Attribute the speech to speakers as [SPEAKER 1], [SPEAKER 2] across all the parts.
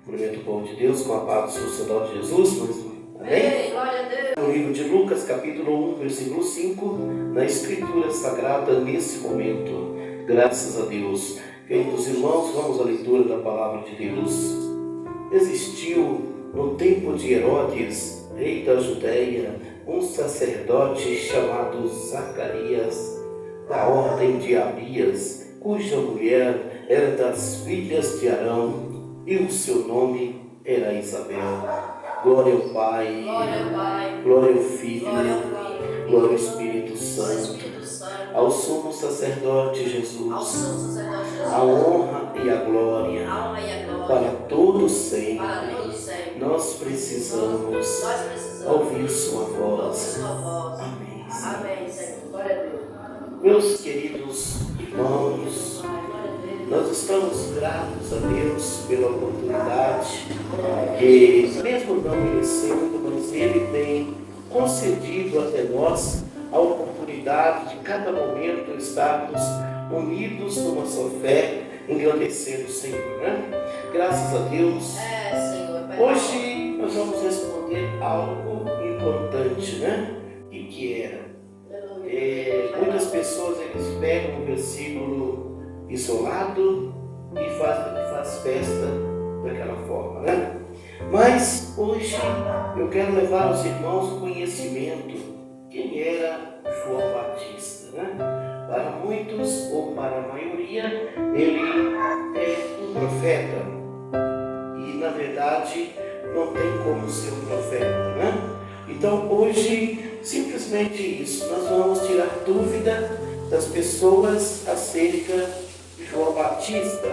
[SPEAKER 1] Cumprimento o povo de Deus com a paz do Senhor Jesus. Amém?
[SPEAKER 2] Glória a Deus.
[SPEAKER 1] No livro de Lucas, capítulo 1, versículo 5, na Escritura Sagrada, nesse momento. Graças a Deus. Queridos irmãos, vamos à leitura da Palavra de Deus. Existiu, no tempo de Herodes, rei da Judéia, um sacerdote chamado Zacarias, da ordem de Abias, cuja mulher era das filhas de Arão, e o seu nome era Isabel. Glória ao Pai, glória ao Filho, glória ao Espírito Santo, ao sumo sacerdote Jesus, a honra e a glória para todos sempre. Nós precisamos ouvir sua voz. Amém.
[SPEAKER 2] Amém, Senhor. Glória a Deus.
[SPEAKER 1] Meus queridos irmãos, nós estamos gratos a Deus pela oportunidade que, mesmo não merecendo, mas Ele tem concedido até nós a oportunidade de cada momento estarmos unidos numa só fé, engrandecendo o Senhor, né? Graças a Deus.
[SPEAKER 2] Senhor.
[SPEAKER 1] Hoje nós vamos responder algo importante, né? E que era? Muitas pessoas eles pegam um versículo isolado e faz festa daquela forma, né? Mas hoje eu quero levar aos irmãos o conhecimento quem era João Batista, né? Para muitos ou para a maioria ele é um profeta e na verdade não tem como ser um profeta, né? Então hoje simplesmente isso, nós vamos tirar dúvida das pessoas acerca de João Batista,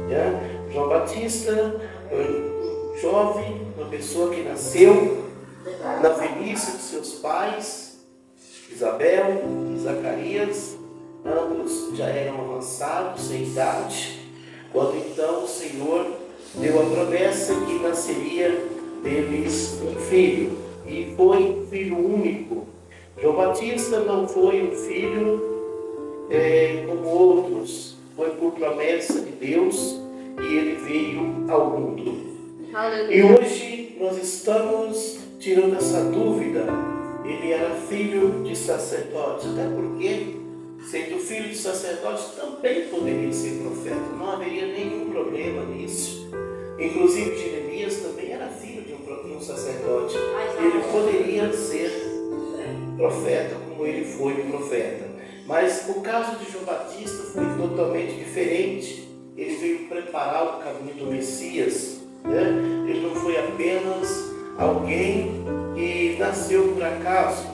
[SPEAKER 1] né? João Batista, um jovem, uma pessoa que nasceu na velhice de seus pais, Isabel e Zacarias, ambos já eram avançados em idade, quando então o Senhor deu a promessa que nasceria deles um filho, e foi filho único. João Batista não foi um filho como outros, foi por promessa de Deus e ele veio ao mundo.
[SPEAKER 2] Aleluia.
[SPEAKER 1] E hoje nós estamos tirando essa dúvida. Ele era filho de sacerdote, até porque, sendo filho de sacerdote, também poderia ser profeta, não haveria nenhum problema nisso. Inclusive Jeremias também era filho de um sacerdote, ele poderia ser profeta como ele foi profeta. Mas o caso de João Batista foi totalmente diferente. Ele veio preparar o caminho do Messias, né? Ele não foi apenas alguém que nasceu por acaso.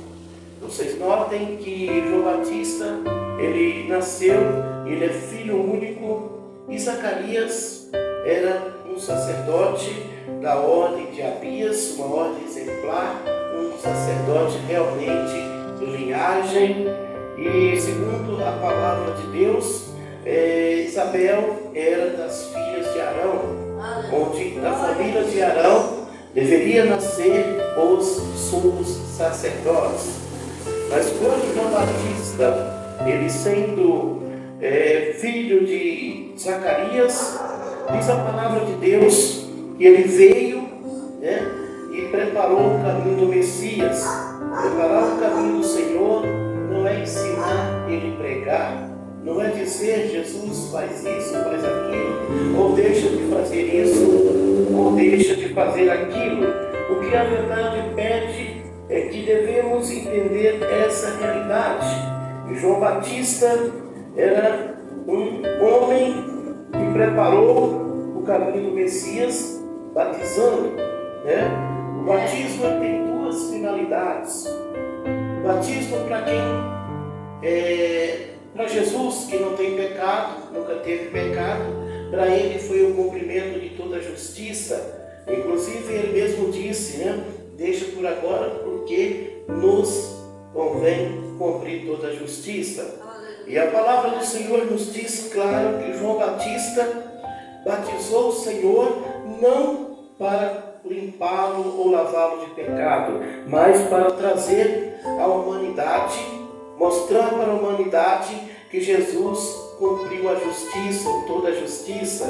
[SPEAKER 1] Vocês notem que João Batista, ele nasceu, ele é filho único, e Zacarias era um sacerdote da ordem de Abias, uma ordem exemplar, um sacerdote realmente de linhagem. E segundo a palavra de Deus, Isabel era das filhas de Arão, onde da família de Arão deveria nascer os sumos sacerdotes. Mas quando João Batista, ele sendo filho de Zacarias, diz a palavra de Deus que ele veio, né, e preparou o caminho do Messias. Preparar o caminho do Senhor não é ensinar ele pregar, não é dizer Jesus faz isso, faz aquilo, ou deixa de fazer isso, ou deixa de fazer aquilo. O que a verdade pede é que devemos entender essa realidade. E João Batista era um homem que preparou o caminho do Messias batizando, né? O batismo tem duas finalidades. O batismo para quem para Jesus, que não tem pecado, nunca teve pecado, para ele foi o cumprimento de toda a justiça. Inclusive ele mesmo disse, né? Deixa por agora, porque nos convém cumprir toda a justiça. E a palavra do Senhor nos diz claro que João Batista batizou o Senhor não para limpá-lo ou lavá-lo de pecado, mas para trazer à humanidade, mostrar para a humanidade que Jesus cumpriu a justiça, ou toda a justiça,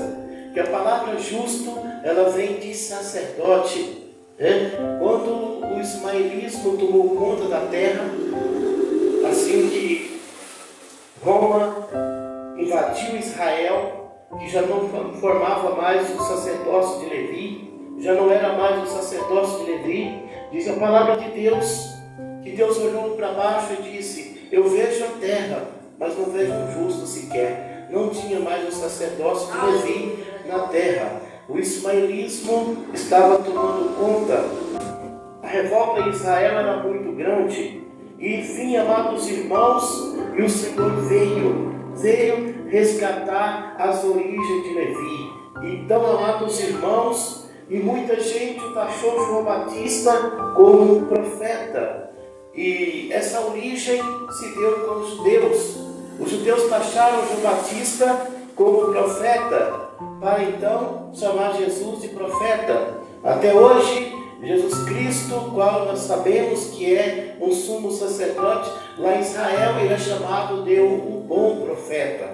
[SPEAKER 1] que a palavra justo, ela vem de sacerdote. Quando o ismaelismo tomou conta da terra, assim que Roma invadiu Israel, que já não formava mais o sacerdócio de Levi, já não era mais o sacerdócio de Levi, diz a palavra de Deus, que Deus olhou para baixo e disse: eu vejo a terra, mas não vejo um justo sequer. Não tinha mais o sacerdócio de Levi na terra. O ismaelismo estava tomando conta. A revolta em Israel era muito grande. E enfim, amados irmãos, e o Senhor veio resgatar as origens de Levi. Então, amados irmãos, e muita gente taxou João Batista como um profeta. E essa origem se deu com os judeus. Os judeus taxaram João Batista como profeta, para então chamar Jesus de profeta. Até hoje, Jesus Cristo, qual nós sabemos que é um sumo sacerdote, lá em Israel ele é chamado de o bom profeta,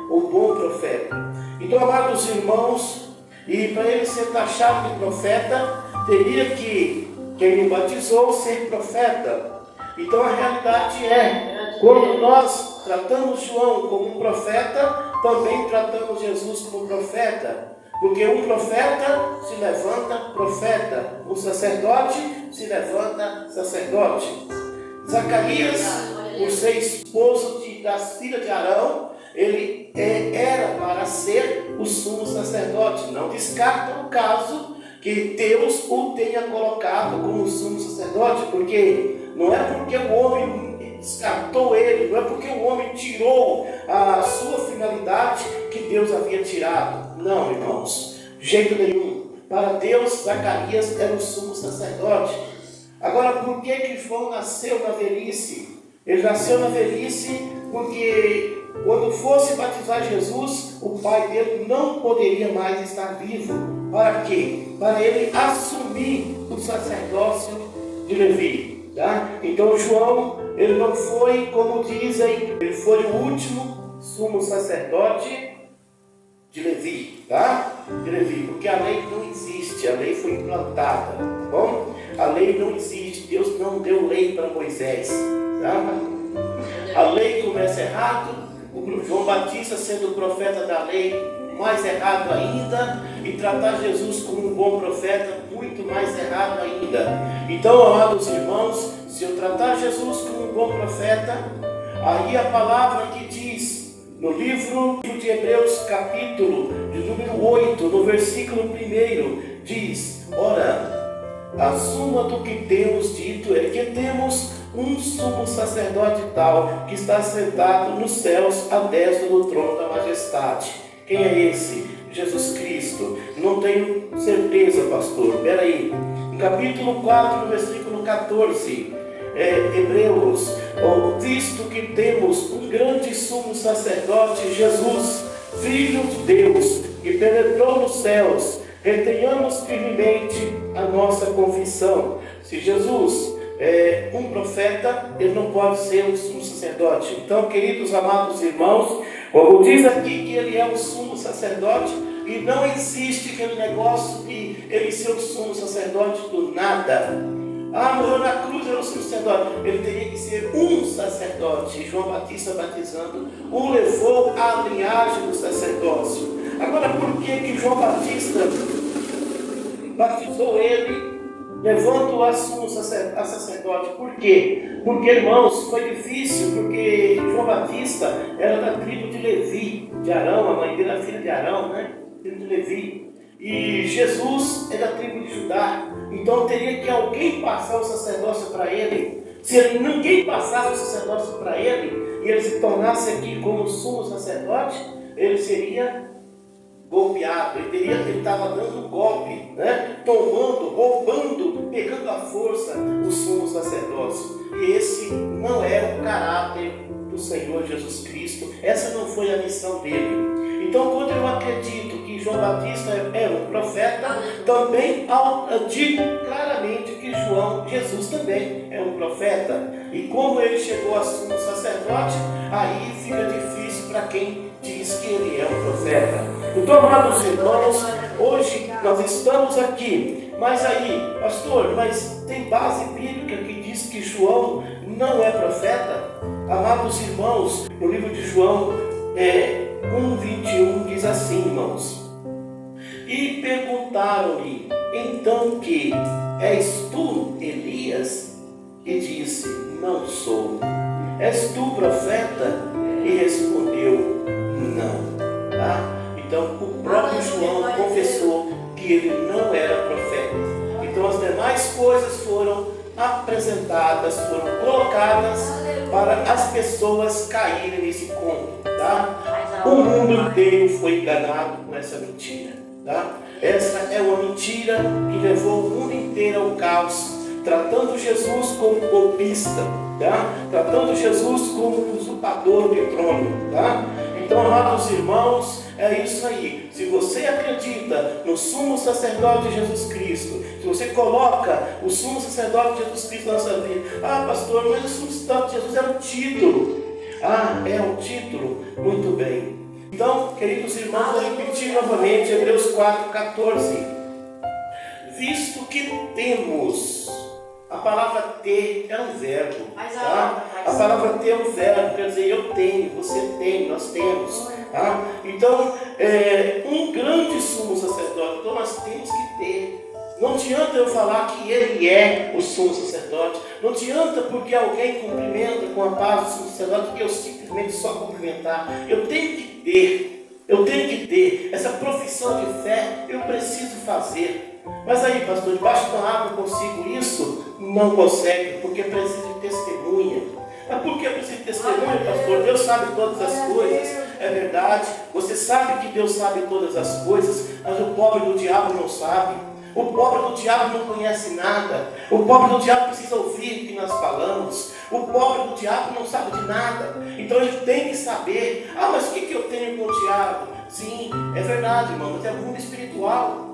[SPEAKER 1] o bom profeta. Então, amados irmãos, e para ele ser taxado de profeta, teria que quem o batizou ser profeta. Então a realidade é, quando nós tratamos João como um profeta, também tratamos Jesus como profeta. Porque um profeta se levanta profeta, um sacerdote se levanta sacerdote. Zacarias, por ser esposo das filhas de Arão, ele era para ser o sumo sacerdote. Não descarta o caso que Deus o tenha colocado como sumo sacerdote, porque não é porque o homem descartou ele, não é porque o homem tirou a sua finalidade que Deus havia tirado. Não, irmãos, de jeito nenhum. Para Deus, Zacarias era o sumo sacerdote. Agora, por que João nasceu na velhice? Ele nasceu na velhice porque quando fosse batizar Jesus, o pai dele não poderia mais estar vivo. Para quê? Para ele assumir o sacerdócio de Levi. Tá? Então João, ele não foi, como dizem, ele foi o último sumo sacerdote de Levi, tá? De Levi, porque a lei não existe, a lei foi implantada, tá bom? A lei não existe, Deus não deu lei para Moisés, tá? A lei começa errado, o João Batista sendo o profeta da lei, mais errado ainda, e tratar Jesus como um bom profeta, muito mais errado ainda. Então, amados irmãos, se eu tratar Jesus como um bom profeta, aí a palavra que diz no livro de Hebreus, capítulo de número 8, no versículo 1, diz: ora, a suma do que temos dito é que temos um sumo sacerdote tal, que está sentado nos céus à destra do trono da majestade. Quem é esse? Jesus Cristo. Não tenho certeza, pastor. Espera aí. No capítulo 4, no versículo 14, Hebreus, visto que temos um grande sumo sacerdote, Jesus, Filho de Deus, que penetrou nos céus, retenhamos firmemente a nossa confissão. Se Jesus é um profeta, ele não pode ser um sumo sacerdote. Então, queridos amados irmãos, como diz aqui que ele é o sumo sacerdote, e não existe aquele negócio de ele ser o sumo sacerdote do nada. Ah, morreu na cruz, era o sumo sacerdote. Ele teria que ser um sacerdote. João Batista batizando o levou à linhagem do sacerdócio. Agora, por que João Batista batizou ele, levando-o a sumo sacerdote? Por quê? Porque, irmãos, foi difícil, porque João Batista era da tribo de Levi, de Arão, a mãe dele era filha de Arão, né? Tribo de Levi. E Jesus é da tribo de Judá. Então teria que alguém passar o sacerdócio para ele. Se ninguém passasse o sacerdócio para ele, e ele se tornasse aqui como sumo sacerdote, ele seria golpeado, ele estava dando golpe, né? Tomando, roubando, pegando à força o sumo sacerdócio. E esse não é o caráter do Senhor Jesus Cristo, essa não foi a missão dele. Então, quando eu acredito que João Batista é um profeta, também digo claramente que Jesus também é um profeta. E como ele chegou a sumo sacerdote, aí fica difícil para quem diz que ele é um profeta. Então, amados irmãos, hoje nós estamos aqui, mas aí, pastor, mas tem base bíblica que diz que João não é profeta? Amados irmãos, no livro de João 1:21 diz assim, irmãos: e perguntaram-lhe, então, que és tu Elias? E disse, não sou. És tu profeta? E respondeu, não. Tá? Então o próprio João confessou que ele não era profeta. Então as demais coisas foram apresentadas, foram colocadas para as pessoas caírem nesse conto. Tá? O mundo inteiro foi enganado com essa mentira. Tá? Essa é uma mentira que levou o mundo inteiro ao caos, tratando Jesus como golpista, tá? Tratando Jesus como usurpador de trono. Tá? Então, amados irmãos, é isso aí. Se você acredita no sumo sacerdote de Jesus Cristo, se você coloca o sumo sacerdote de Jesus Cristo na sua vida, pastor, mas o sumo sacerdote de Jesus é um título. É um título? Muito bem. Então, queridos irmãos, vou repetir novamente Hebreus 4:14. Visto que temos, a palavra ter é um verbo, tá? A palavra ter é um verbo, quer dizer, eu tenho, você tem, nós temos, tá? Então, um grande sumo sacerdote, então nós temos que ter. Não adianta eu falar que ele é o sumo sacerdote, não adianta porque alguém cumprimenta com a paz do sumo sacerdote que eu simplesmente só cumprimentar. Eu tenho que ter essa profissão de fé, eu preciso fazer. Mas aí, pastor, debaixo da água eu consigo isso? Não consegue, porque precisa de testemunha. Mas por que precisa de testemunha, pastor? Deus sabe todas as coisas, é verdade. Você sabe que Deus sabe todas as coisas, mas o pobre do diabo não sabe. O pobre do diabo não conhece nada. O pobre do diabo precisa ouvir o que nós falamos. O pobre do diabo não sabe de nada. Então ele tem que saber. Mas o que eu tenho com o diabo? Sim, é verdade, irmão, mas é o mundo espiritual.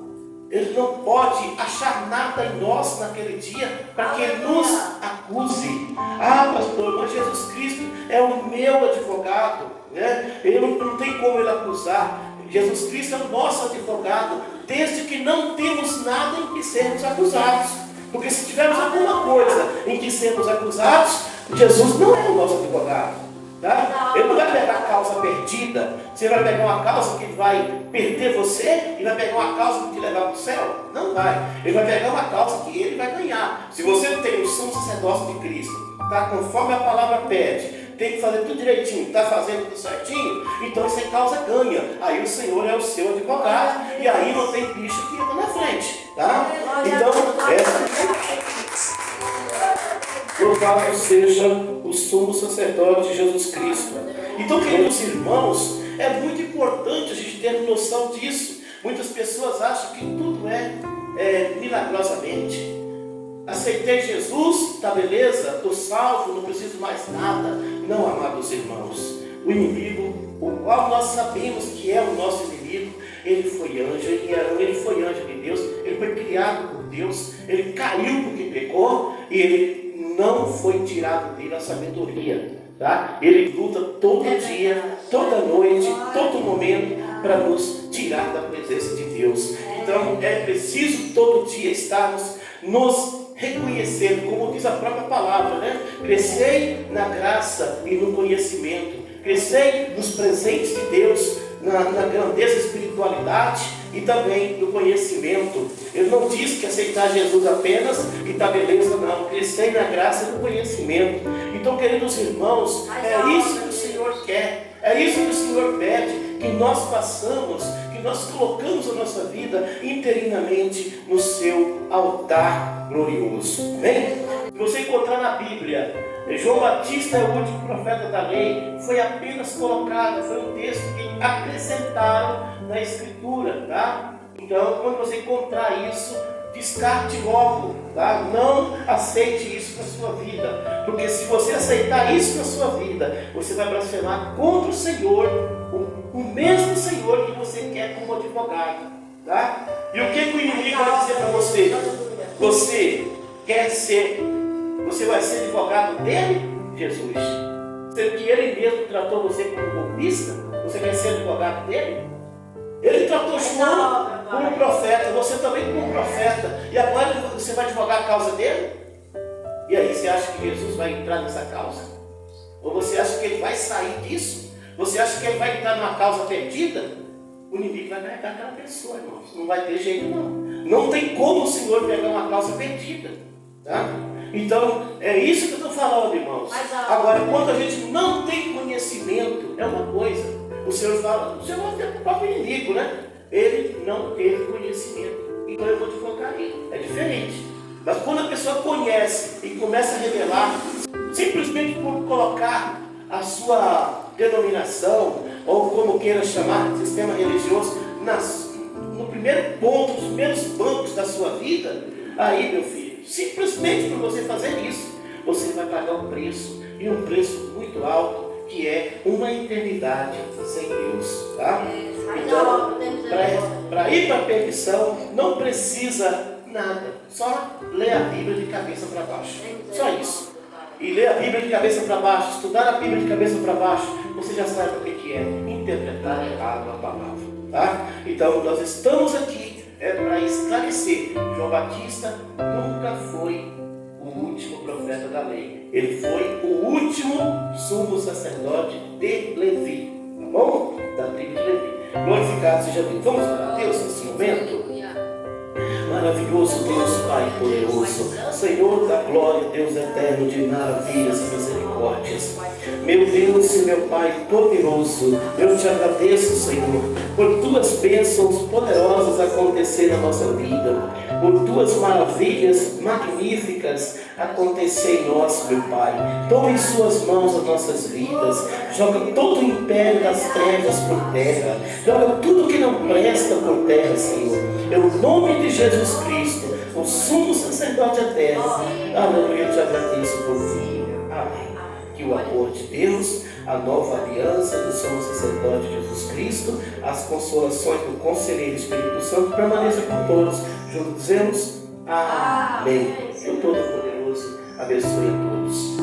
[SPEAKER 1] Ele não pode achar nada em nós naquele dia para que ele nos acuse. Pastor, mas Jesus Cristo é o meu advogado, né? Ele não tem como ele acusar. Jesus Cristo é o nosso advogado, desde que não temos nada em que sermos acusados. Porque se tivermos alguma coisa em que sermos acusados, Jesus não é o nosso advogado. Tá? Ele não vai pegar a causa perdida. Você vai pegar uma causa que vai perder você e vai pegar uma causa que te levar para o céu? Não vai. Ele vai pegar uma causa que ele vai ganhar. Se você tem o sumo sacerdócio de Cristo, tá? Conforme a palavra pede, tem que fazer tudo direitinho, está fazendo tudo certinho, então essa causa ganha. Aí o Senhor é o seu advogado e aí não tem bicho que entra na frente. Tá? Então, louvado seja o sumo sacerdote de Jesus Cristo. Então, queridos irmãos, é muito importante a gente ter noção disso. Muitas pessoas acham que tudo é milagrosamente. Aceitei Jesus, tá beleza, estou salvo, não preciso mais nada. Não, amados irmãos, o inimigo, o qual nós sabemos que é o nosso inimigo, ele foi anjo, ele foi anjo de Deus, ele foi criado por Deus, ele caiu porque pecou e ele não foi tirado dele a sabedoria. Tá? Ele luta todo dia, toda noite, todo momento para nos tirar da presença de Deus. Então é preciso todo dia estarmos nos reconhecendo, como diz a própria palavra, né? Crescei na graça e no conhecimento, crescei nos presentes de Deus, na grandeza e espiritualidade e também no conhecimento. Ele não diz que aceitar Jesus apenas e está beleza, não. Crescei na graça e no conhecimento. Então, queridos irmãos, é isso que o Senhor quer, é isso que o Senhor pede, que nós façamos, que nós colocamos a nossa vida interinamente no seu altar glorioso. Amém? Se você encontrar na Bíblia, João Batista é o último profeta da lei, foi apenas colocado, foi um texto que acrescentaram na Escritura, tá? Então, quando você encontrar isso, descarte logo, tá? Não aceite isso na sua vida, porque se você aceitar isso na sua vida, você vai blasfemar contra o Senhor, o mesmo Senhor que você quer como advogado, tá? E o que o inimigo vai dizer para você? Você vai ser advogado dele? Jesus. Sendo que ele mesmo tratou você como golpista, você quer ser advogado dele? Ele tratou João como profeta, você também como profeta. E agora você vai advogar a causa dele? E aí, você acha que Jesus vai entrar nessa causa? Ou você acha que ele vai sair disso? Você acha que ele vai entrar numa causa perdida? O inimigo vai carregar aquela pessoa, irmãos. Não vai ter jeito, não. Não tem como o Senhor pegar uma causa perdida. Tá? Então, é isso que eu estou falando, irmãos. Agora, quando a gente não tem conhecimento, é uma coisa. O Senhor fala, o Senhor vai ter o próprio inimigo, né? Ele não teve conhecimento. Então eu vou te focar aí. É diferente. Mas quando a pessoa conhece e começa a revelar, simplesmente por colocar a sua denominação, ou como queira chamar, sistema religioso, no primeiro ponto, nos primeiros bancos da sua vida, aí, meu filho, simplesmente por você fazer isso, você vai pagar um preço, e um preço muito alto, que é uma eternidade sem Deus, tá? Então, para ir para a perdição, não precisa nada, só ler a Bíblia de cabeça para baixo, só isso. E ler a Bíblia de cabeça para baixo, estudar a Bíblia de cabeça para baixo, você já sabe o que é interpretar errado a palavra, tá? Então, nós estamos aqui para esclarecer. João Batista nunca foi o último profeta da lei. Ele foi o último sumo sacerdote de Levi, tá bom? Da tribo de Levi. Glorificado seja Deus. Vamos orar a Deus nesse momento? Maravilhoso Deus, Pai poderoso, Senhor da glória, Deus eterno de maravilhas e misericórdias. Meu Deus e meu Pai poderoso, eu te agradeço, Senhor, por tuas bênçãos poderosas acontecer na nossa vida, por tuas maravilhas magníficas acontecer em nós, meu Pai. Toma em suas mãos as nossas vidas, joga todo o império das trevas por terra, joga tudo que não presta por terra, Senhor. Em nome de Jesus Cristo, o sumo sacerdote eterno, aleluia, eu te agradeço por filho. Amém. Que o amor de Deus, a nova aliança do sumo sacerdote Jesus Cristo, as consolações do conselheiro Espírito Santo permaneçam com todos. Juntos dizemos amém. Que o Todo-Poderoso abençoe a todos.